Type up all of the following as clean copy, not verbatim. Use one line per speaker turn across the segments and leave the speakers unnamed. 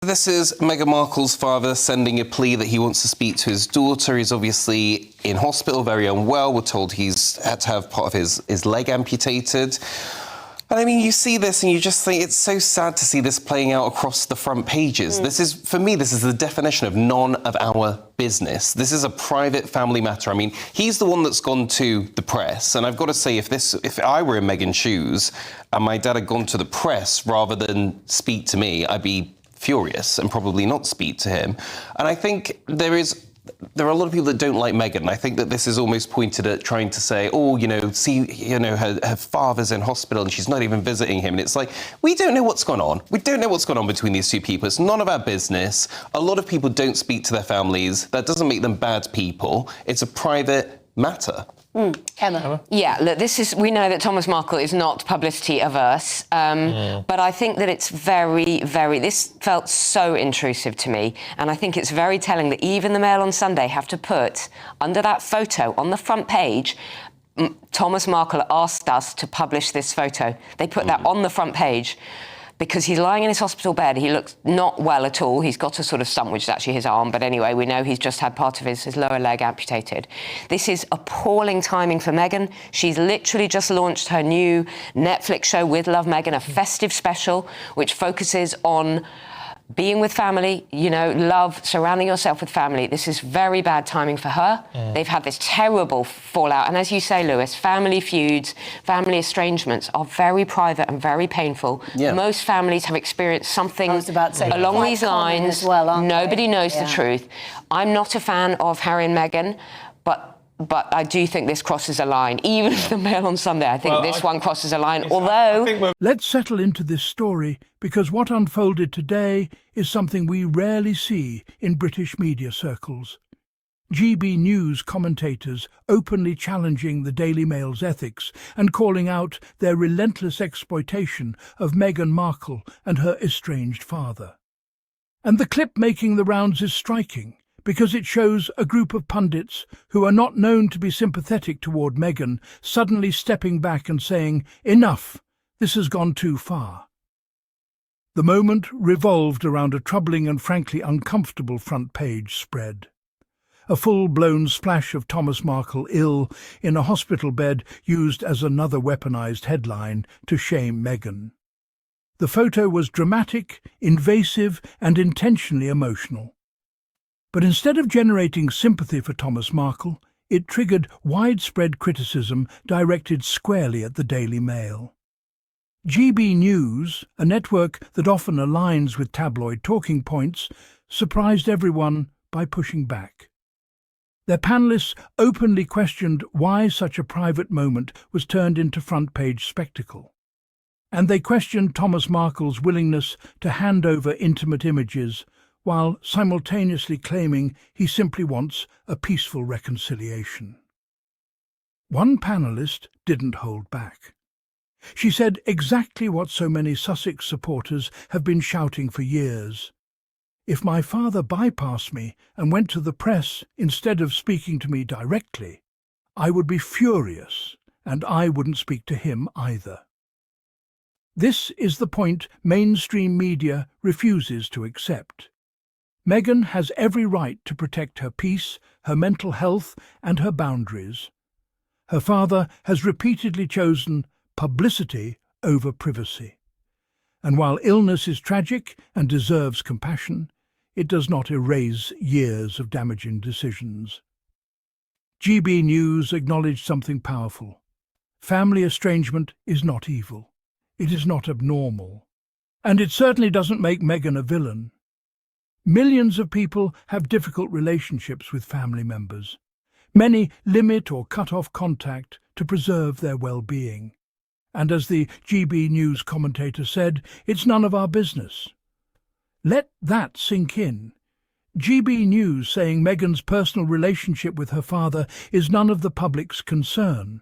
This is Meghan Markle's father sending a plea that he wants to speak to his daughter. He's obviously in hospital, very unwell. We're told he's had to have part of his leg amputated. And I mean, you see this and you just think it's so sad to see this playing out across the front pages. This is, for me, this is the definition of none of our business. This is a private family matter. I mean, he's the one that's gone to the press. And I've got to say, if I were in Meghan's shoes and my dad had gone to the press rather than speak to me, I'd be furious and probably not speak to him. And I think there are a lot of people that don't like Meghan, and I think that this is almost pointed at trying to say, oh, her father's in hospital and she's not even visiting him. And it's like, we don't know what's gone on. We don't know what's gone on between these two people. It's none of our business. A lot of people don't speak to their families. That doesn't make them bad people. It's a private matter.
Emma.
Yeah, look, we know that Thomas Markle is not publicity averse, but I think that it's this felt so intrusive to me, and I think it's very telling that even the Mail on Sunday have to put under that photo on the front page, Thomas Markle asked us to publish this photo. They put that on the front page because he's lying in his hospital bed. He looks not well at all. He's got a sort of stump, which is actually his arm. But anyway, we know he's just had part of his lower leg amputated. This is appalling timing for Meghan. She's literally just launched her new Netflix show, With Love, Meghan, a festive special, which focuses on being with family, love, surrounding yourself with family. This is very bad timing for her. They've had this terrible fallout. And as you say, Lewis, family feuds, family estrangements are very private and very painful. Yeah. Most families have experienced something along these lines. Nobody knows the truth. I'm not a fan of Harry and Meghan, but I do think this crosses a line. Even the Mail on Sunday, I think this one crosses a line, although...
Let's settle into this story, because what unfolded today is something we rarely see in British media circles. GB News commentators openly challenging the Daily Mail's ethics and calling out their relentless exploitation of Meghan Markle and her estranged father. And the clip making the rounds is striking, because it shows a group of pundits who are not known to be sympathetic toward Meghan suddenly stepping back and saying, "Enough, this has gone too far." The moment revolved around a troubling and frankly uncomfortable front-page spread. A full-blown splash of Thomas Markle ill in a hospital bed used as another weaponized headline to shame Meghan. The photo was dramatic, invasive, and intentionally emotional. But instead of generating sympathy for Thomas Markle, it triggered widespread criticism directed squarely at the Daily Mail. GB News, a network that often aligns with tabloid talking points, surprised everyone by pushing back. Their panellists openly questioned why such a private moment was turned into front-page spectacle. And they questioned Thomas Markle's willingness to hand over intimate images while simultaneously claiming he simply wants a peaceful reconciliation. One panellist didn't hold back. She said exactly what so many Sussex supporters have been shouting for years. If my father bypassed me and went to the press instead of speaking to me directly, I would be furious, and I wouldn't speak to him either. This is the point mainstream media refuses to accept. Meghan has every right to protect her peace, her mental health, and her boundaries. Her father has repeatedly chosen publicity over privacy. And while illness is tragic and deserves compassion, it does not erase years of damaging decisions. GB News acknowledged something powerful. Family estrangement is not evil. It is not abnormal. And it certainly doesn't make Meghan a villain. Millions of people have difficult relationships with family members. Many limit or cut off contact to preserve their well-being. And as the GB News commentator said, it's none of our business. Let that sink in. GB News saying Meghan's personal relationship with her father is none of the public's concern.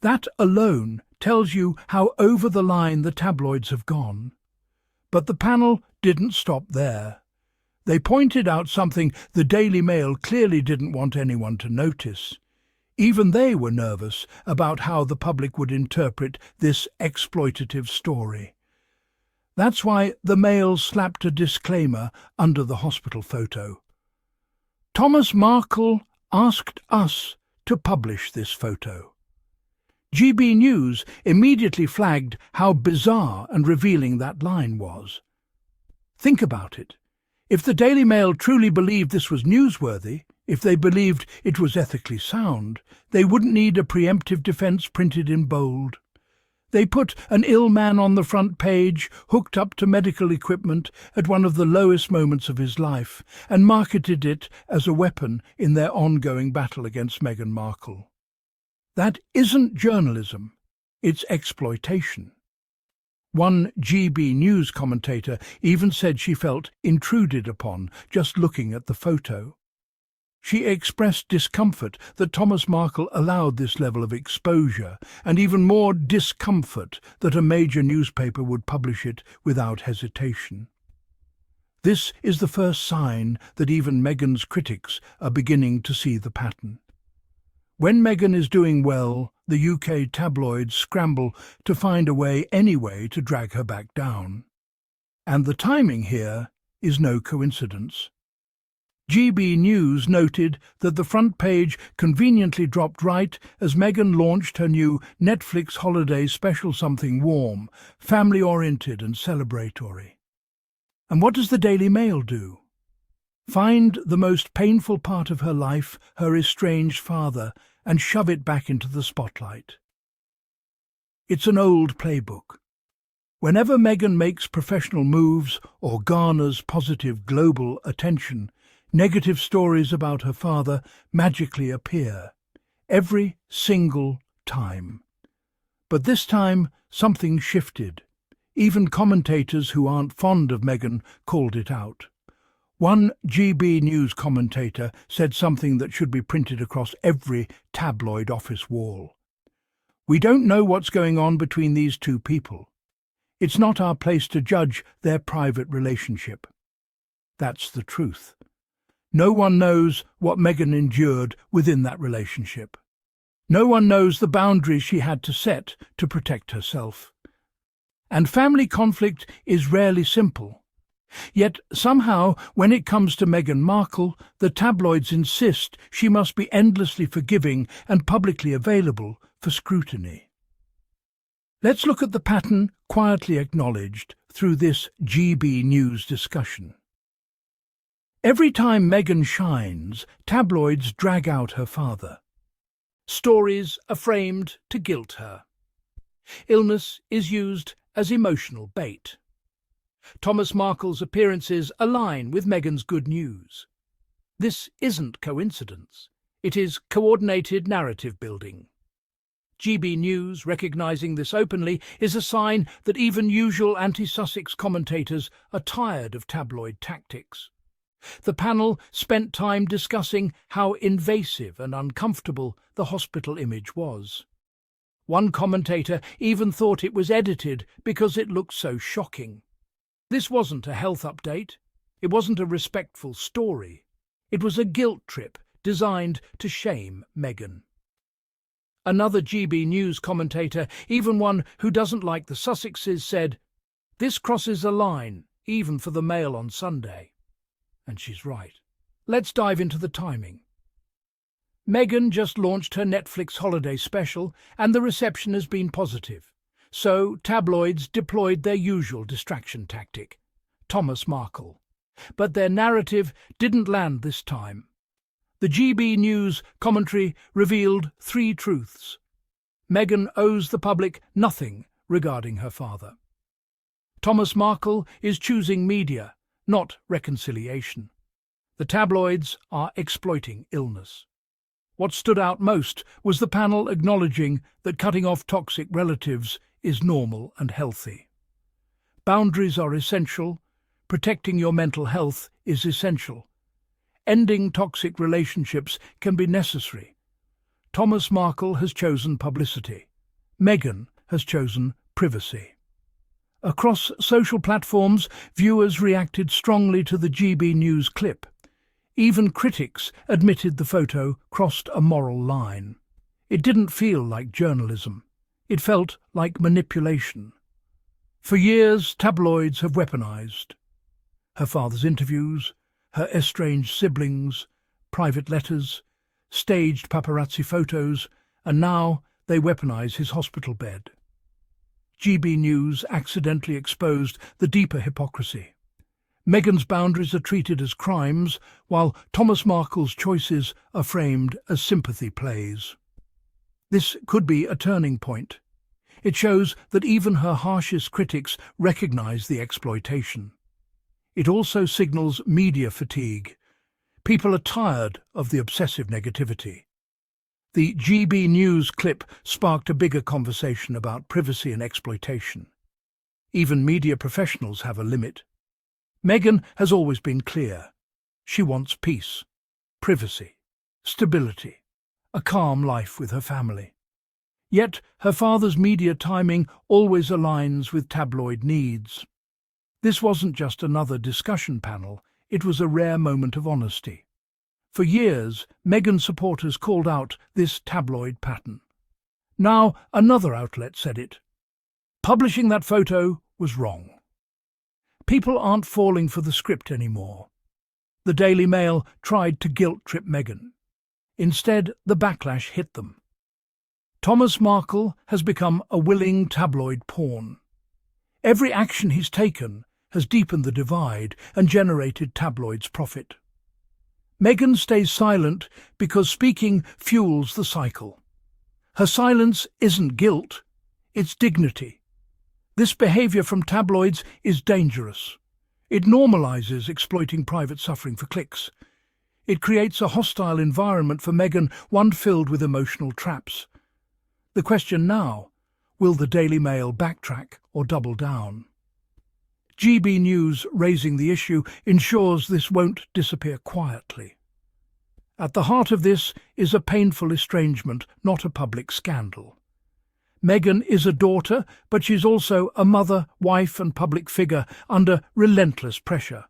That alone tells you how over the line the tabloids have gone. But the panel didn't stop there. They pointed out something the Daily Mail clearly didn't want anyone to notice. Even they were nervous about how the public would interpret this exploitative story. That's why the Mail slapped a disclaimer under the hospital photo. Thomas Markle asked us to publish this photo. GB News immediately flagged how bizarre and revealing that line was. Think about it. If the Daily Mail truly believed this was newsworthy, if they believed it was ethically sound, they wouldn't need a preemptive defence printed in bold. They put an ill man on the front page, hooked up to medical equipment at one of the lowest moments of his life, and marketed it as a weapon in their ongoing battle against Meghan Markle. That isn't journalism, it's exploitation. One GB News commentator even said she felt intruded upon just looking at the photo. She expressed discomfort that Thomas Markle allowed this level of exposure, and even more discomfort that a major newspaper would publish it without hesitation. This is the first sign that even Meghan's critics are beginning to see the pattern. When Meghan is doing well, the UK tabloids scramble to find a way anyway to drag her back down. And the timing here is no coincidence. GB News noted that the front page conveniently dropped right as Meghan launched her new Netflix holiday special, something warm, family-oriented and celebratory. And what does the Daily Mail do? Find the most painful part of her life, her estranged father, and shove it back into the spotlight. It's an old playbook. Whenever Meghan makes professional moves or garners positive global attention, negative stories about her father magically appear, every single time. But this time, something shifted. Even commentators who aren't fond of Meghan called it out. One GB News commentator said something that should be printed across every tabloid office wall. "We don't know what's going on between these two people. It's not our place to judge their private relationship." That's the truth. No one knows what Meghan endured within that relationship. No one knows the boundaries she had to set to protect herself. And family conflict is rarely simple. Yet somehow, when it comes to Meghan Markle, the tabloids insist she must be endlessly forgiving and publicly available for scrutiny. Let's look at the pattern quietly acknowledged through this GB News discussion. Every time Meghan shines, tabloids drag out her father. Stories are framed to guilt her. Illness is used as emotional bait. Thomas Markle's appearances align with Meghan's good news. This isn't coincidence. It is coordinated narrative building. GB News, recognising this openly, is a sign that even usual anti-Sussex commentators are tired of tabloid tactics. The panel spent time discussing how invasive and uncomfortable the hospital image was. One commentator even thought it was edited because it looked so shocking. This wasn't a health update. It wasn't a respectful story. It was a guilt trip designed to shame Meghan. Another GB News commentator, even one who doesn't like the Sussexes, said, "This crosses a line, even for the Mail on Sunday." And she's right. Let's dive into the timing. Meghan just launched her Netflix holiday special, and the reception has been positive. So tabloids deployed their usual distraction tactic, Thomas Markle. But their narrative didn't land this time. The GB News commentary revealed three truths. Meghan owes the public nothing regarding her father. Thomas Markle is choosing media, not reconciliation. The tabloids are exploiting illness. What stood out most was the panel acknowledging that cutting off toxic relatives is normal and healthy. Boundaries are essential. Protecting your mental health is essential. Ending toxic relationships can be necessary. Thomas Markle has chosen publicity. Meghan has chosen privacy. Across social platforms, viewers reacted strongly to the GB News clip. Even critics admitted the photo crossed a moral line. It didn't feel like journalism. It felt like manipulation. For years, tabloids have weaponized her father's interviews, her estranged siblings, private letters, staged paparazzi photos, and now they weaponize his hospital bed. GB News accidentally exposed the deeper hypocrisy. Meghan's boundaries are treated as crimes, while Thomas Markle's choices are framed as sympathy plays. This could be a turning point. It shows that even her harshest critics recognize the exploitation. It also signals media fatigue. People are tired of the obsessive negativity. The GB News clip sparked a bigger conversation about privacy and exploitation. Even media professionals have a limit. Meghan has always been clear. She wants peace, privacy, stability, a calm life with her family. Yet her father's media timing always aligns with tabloid needs. This wasn't just another discussion panel, it was a rare moment of honesty. For years, Meghan supporters called out this tabloid pattern. Now another outlet said it. Publishing that photo was wrong. People aren't falling for the script anymore. The Daily Mail tried to guilt-trip Meghan. Instead, the backlash hit them. Thomas Markle has become a willing tabloid pawn. Every action he's taken has deepened the divide and generated tabloids' profit. Meghan stays silent because speaking fuels the cycle. Her silence isn't guilt, it's dignity. This behavior from tabloids is dangerous. It normalizes exploiting private suffering for clicks. It creates a hostile environment for Meghan, one filled with emotional traps. The question now, will the Daily Mail backtrack or double down? GB News raising the issue ensures this won't disappear quietly. At the heart of this is a painful estrangement, not a public scandal. Meghan is a daughter, but she's also a mother, wife and public figure under relentless pressure.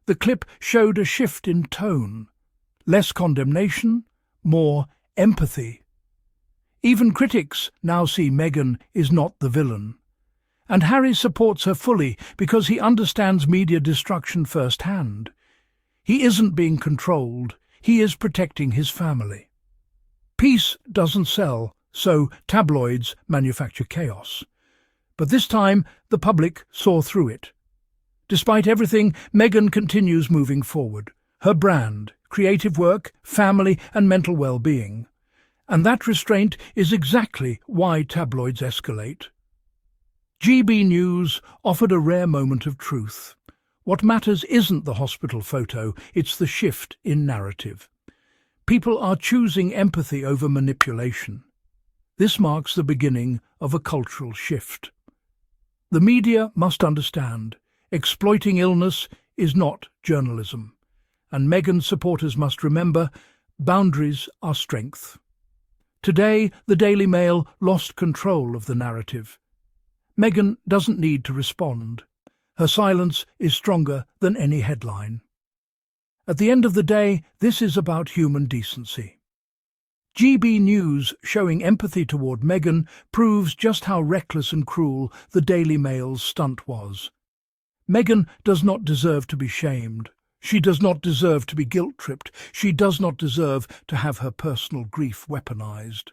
The clip showed a shift in tone. Less condemnation, more empathy. Even critics now see Meghan is not the villain. And Harry supports her fully because he understands media destruction firsthand. He isn't being controlled, he is protecting his family. Peace doesn't sell, so tabloids manufacture chaos. But this time, the public saw through it. Despite everything, Meghan continues moving forward. Her brand, creative work, family and mental well-being. And that restraint is exactly why tabloids escalate. GB News offered a rare moment of truth. What matters isn't the hospital photo, it's the shift in narrative. People are choosing empathy over manipulation. This marks the beginning of a cultural shift. The media must understand, exploiting illness is not journalism. And Meghan's supporters must remember, boundaries are strength. Today, the Daily Mail lost control of the narrative. Meghan doesn't need to respond. Her silence is stronger than any headline. At the end of the day, this is about human decency. GB News showing empathy toward Meghan proves just how reckless and cruel the Daily Mail's stunt was. Meghan does not deserve to be shamed. She does not deserve to be guilt-tripped. She does not deserve to have her personal grief weaponized.